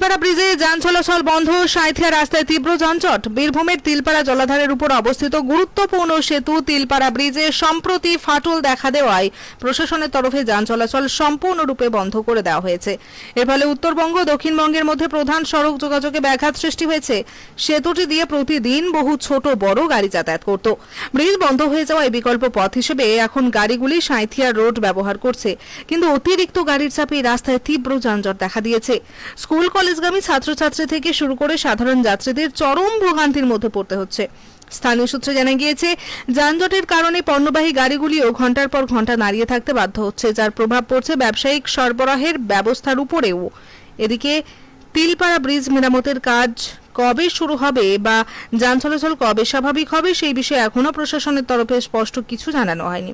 তিলপাড়া ব্রিজে যান চলাচল বন্ধ, সাঁইথিয়া রাস্তায় তীব্র যানজট। বীরভূমের তিলপাড়া জলাধারের উপর অবস্থিত গুরুত্বপূর্ণ সেতু তিলপাড়া ব্রিজে সম্প্রতি ফাটল দেখা দেওয়ায় প্রশাসনের তরফে যান চলাচল সম্পূর্ণরূপে বন্ধ করে দেওয়া হয়েছে। এর ফলে উত্তরবঙ্গ ও দক্ষিণবঙ্গের মধ্যে প্রধান সড়ক যোগাযোগে ব্যাঘাত সৃষ্টি হয়েছে। সেতুটি দিয়ে প্রতিদিন বহু ছোট বড় গাড়ি যাতায়াত করত। ব্রিজ বন্ধ হয়ে যাওয়ায় বিকল্প পথ হিসেবে এখন গাড়িগুলি সাঁইথিয়া রোড ব্যবহার করছে, কিন্তু অতিরিক্ত গাড়ির চাপে রাস্তায় তীব্র যানজট দেখা দিয়েছে। স্কুল কলেজগামী ছাত্রছাত্রী থেকে শুরু করে সাধারণ যাত্রীদের চরম ভোগান্তির মধ্যে পড়তে হচ্ছে। স্থানীয় সূত্রে জানা গিয়েছে, যানজটের কারণে পণ্যবাহী গাড়িগুলিও ঘন্টার পর ঘন্টা দাঁড়িয়ে থাকতে বাধ্য হচ্ছে, যার প্রভাব পড়ছে ব্যবসায়িক সরবরাহের ব্যবস্থার উপরেও। এদিকে তিলপাড়া ব্রিজ মেরামতের কাজ কবে শুরু হবে বা যান চলাচল কবে স্বাভাবিক হবে সেই বিষয়ে এখনো প্রশাসনের তরফে স্পষ্ট কিছু জানানো হয়নি।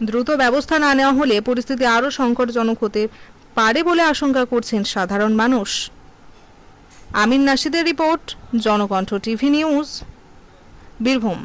দ্রুত ব্যবস্থা না নেওয়া হলে পরিস্থিতি আরও সংকটজনক হতে পারে বলে আশঙ্কা করছেন সাধারণ মানুষ। আমিন নাশিদের report, Janakantha TV news, Birbhum.